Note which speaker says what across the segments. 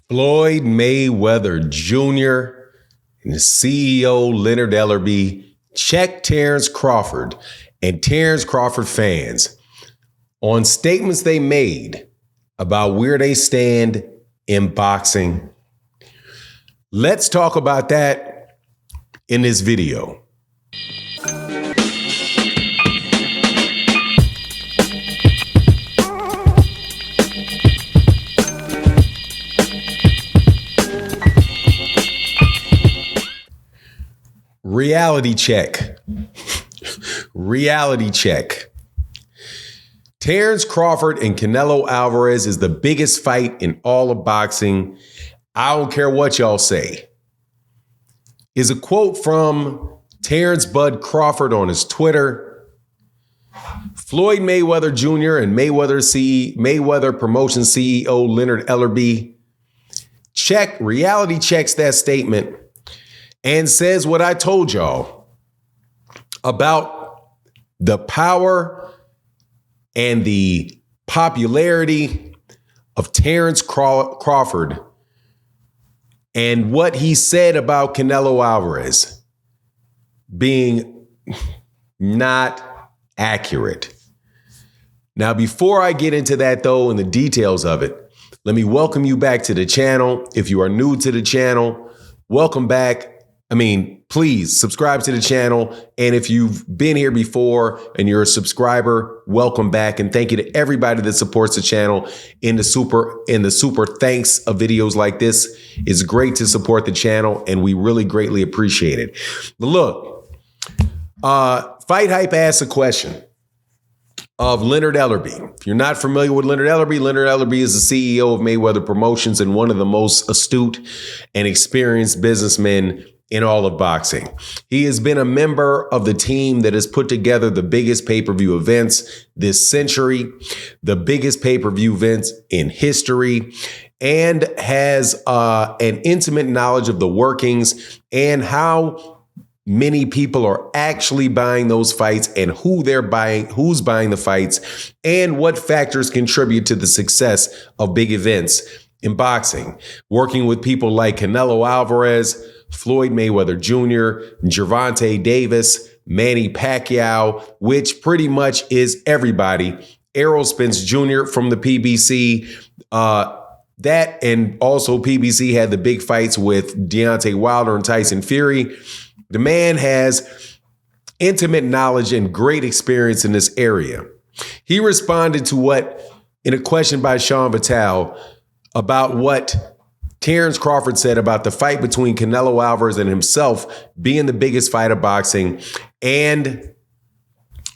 Speaker 1: Floyd Mayweather Jr. and the CEO Leonard Ellerby checked Terence Crawford and Terence Crawford fans on statements they made about where they stand in boxing. Let's talk about that in this video. Reality check. Reality check. Terence Crawford and Canelo Alvarez is the biggest fight in all of boxing. I don't care what y'all say. Is a quote from Terence Bud Crawford on his Twitter. Floyd Mayweather Jr. and Mayweather Promotion CEO Leonard Ellerby reality checks that statement and says what I told y'all about the power and the popularity of Terence Crawford and what he said about Canelo Alvarez being not accurate. Now, before I get into that, though, and the details of it, let me welcome you back to the channel. If you are new to the channel, welcome back. Please subscribe to the channel. And if you've been here before and you're a subscriber, welcome back. And thank you to everybody that supports the channel in the super thanks of videos like this. It's great to support the channel and we really greatly appreciate it. But look, Fight Hype asked a question of Leonard Ellerby. If you're not familiar with Leonard Ellerby is the CEO of Mayweather Promotions and one of the most astute and experienced businessmen in all of boxing. He has been a member of the team that has put together the biggest pay-per-view events this century, the biggest pay-per-view events in history, and has an intimate knowledge of the workings and how many people are actually buying those fights and who's buying the fights, and what factors contribute to the success of big events in boxing. Working with people like Canelo Alvarez, Floyd Mayweather Jr., Gervonta Davis, Manny Pacquiao, which pretty much is everybody. Errol Spence Jr. from the PBC. That and also PBC had the big fights with Deontay Wilder and Tyson Fury. The man has intimate knowledge and great experience in this area. He responded to in a question by Sean Vitale about what Terence Crawford said about the fight between Canelo Alvarez and himself being the biggest fight of boxing. And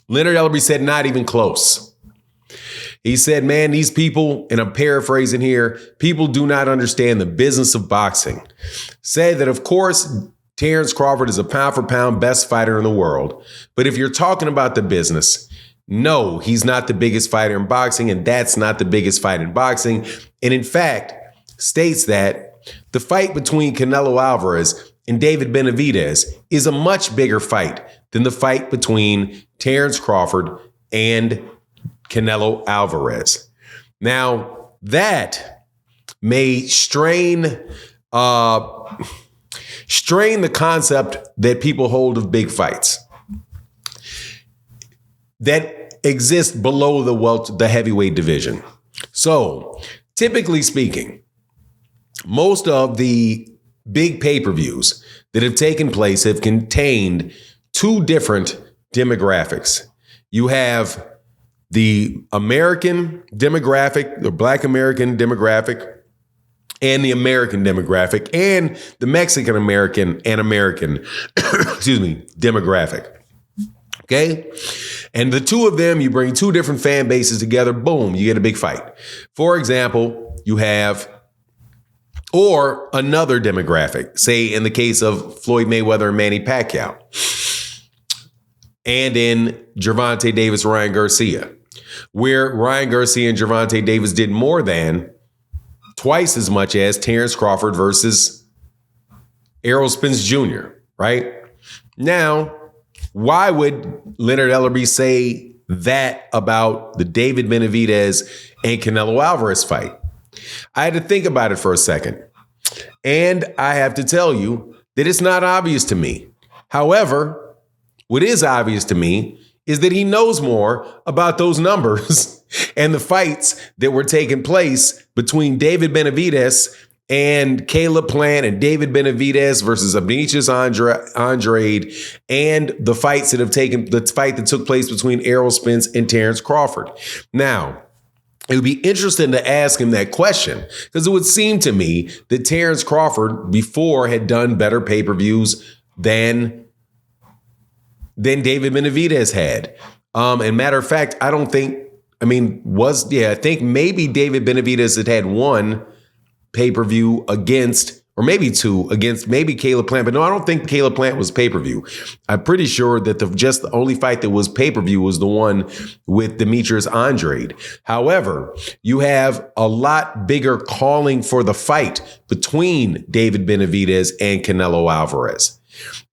Speaker 1: Leonard Ellerby said, not even close. He said, man, these people, and I'm paraphrasing here, people do not understand the business of boxing. Said that, of course, Terence Crawford is a pound for pound best fighter in the world. But if you're talking about the business, no, he's not the biggest fighter in boxing, and that's not the biggest fight in boxing. And in fact, states that the fight between Canelo Alvarez and David Benavidez is a much bigger fight than the fight between Terence Crawford and Canelo Alvarez. Now, that may strain the concept that people hold of big fights that exist below the heavyweight division. So, typically speaking, most of the big pay-per-views that have taken place have contained two different demographics. You have the American demographic, the Black American demographic, and the American demographic, and the Mexican American and American, demographic. Okay? And the two of them, you bring two different fan bases together, boom, you get a big fight. For example, you have or another demographic, say in the case of Floyd Mayweather and Manny Pacquiao, and in Gervonta Davis, Ryan Garcia, where Ryan Garcia and Gervonta Davis did more than twice as much as Terence Crawford versus Errol Spence Jr., right? Now, why would Leonard Ellerby say that about the David Benavidez and Canelo Alvarez fight? I had to think about it for a second. And I have to tell you that it's not obvious to me. However, what is obvious to me is that he knows more about those numbers and the fights that were taking place between David Benavidez and Caleb Plant and David Benavidez versus Vinicius Andrade and the fight that took place between Errol Spence and Terence Crawford. Now, it would be interesting to ask him that question because it would seem to me that Terence Crawford before had done better pay-per-views than David Benavidez had. And matter of fact, I think maybe David Benavidez had one pay-per-view against, or maybe two against maybe Caleb Plant. But no, I don't think Caleb Plant was pay-per-view. I'm pretty sure that the only fight that was pay-per-view was the one with Demetrius Andrade. However, you have a lot bigger calling for the fight between David Benavidez and Canelo Alvarez.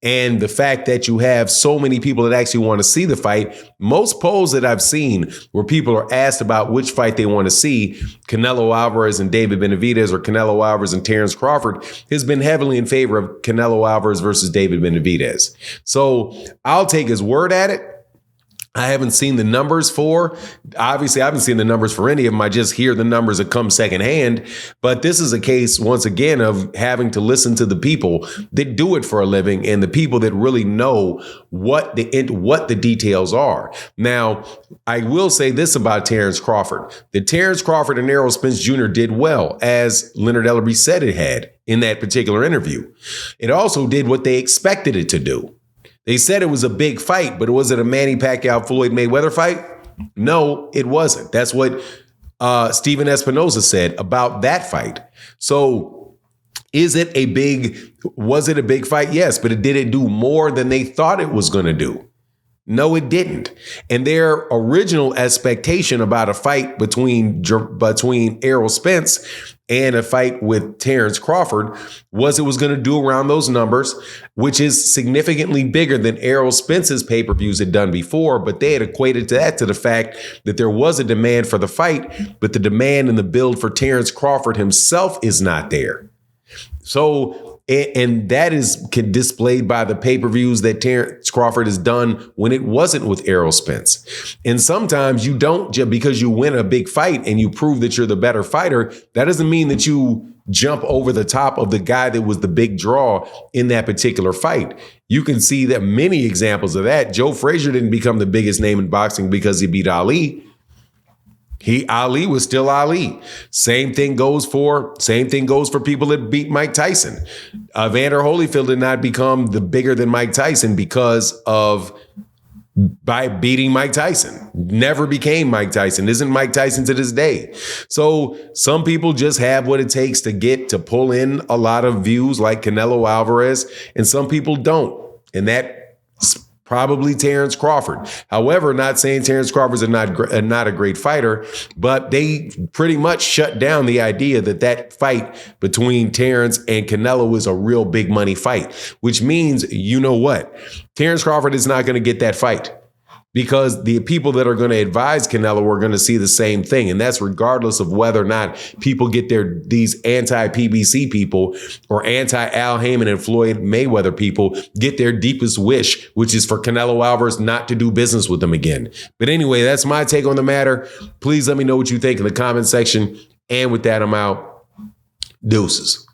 Speaker 1: And the fact that you have so many people that actually want to see the fight, most polls that I've seen where people are asked about which fight they want to see, Canelo Alvarez and David Benavidez or Canelo Alvarez and Terence Crawford, has been heavily in favor of Canelo Alvarez versus David Benavidez. So I'll take his word at it. I haven't seen the numbers obviously I haven't seen the numbers for any of them. I just hear the numbers that come secondhand. But this is a case, once again, of having to listen to the people that do it for a living and the people that really know what the details are. Now, I will say this about Terence Crawford. That Terence Crawford and Errol Spence Jr. did well, as Leonard Ellerby said it had in that particular interview. It also did what they expected it to do. They said it was a big fight, but was it a Manny Pacquiao Floyd Mayweather fight? No, it wasn't. That's what Steven Espinoza said about that fight. So was it a big fight? Yes, but it didn't do more than they thought it was going to do. No, it didn't. And their original expectation about a fight between Errol Spence and a fight with Terence Crawford was it was going to do around those numbers, which is significantly bigger than Errol Spence's pay-per-views had done before. But they had equated that to the fact that there was a demand for the fight, but the demand and the build for Terence Crawford himself is not there. So, and that is displayed by the pay-per-views that Terence Crawford has done when it wasn't with Errol Spence. And sometimes you don't, just because you win a big fight and you prove that you're the better fighter, that doesn't mean that you jump over the top of the guy that was the big draw in that particular fight. You can see that many examples of that. Joe Frazier didn't become the biggest name in boxing because he beat Ali. Ali was still Ali. Same thing goes for people that beat Mike Tyson. Evander Holyfield did not become the bigger than Mike Tyson by beating Mike Tyson. Never became Mike Tyson. Isn't Mike Tyson to this day. So some people just have what it takes to pull in a lot of views like Canelo Alvarez, and some people don't. And that's probably Terence Crawford. However, not saying Terence Crawford's not a great fighter, but they pretty much shut down the idea that fight between Terence and Canelo is a real big money fight, which means, you know what? Terence Crawford is not going to get that fight, because the people that are going to advise Canelo are going to see the same thing. And that's regardless of whether or not people get these anti-PBC people or anti-Al Heyman and Floyd Mayweather people get their deepest wish, which is for Canelo Alvarez not to do business with them again. But anyway, that's my take on the matter. Please let me know what you think in the comment section. And with that, I'm out. Deuces.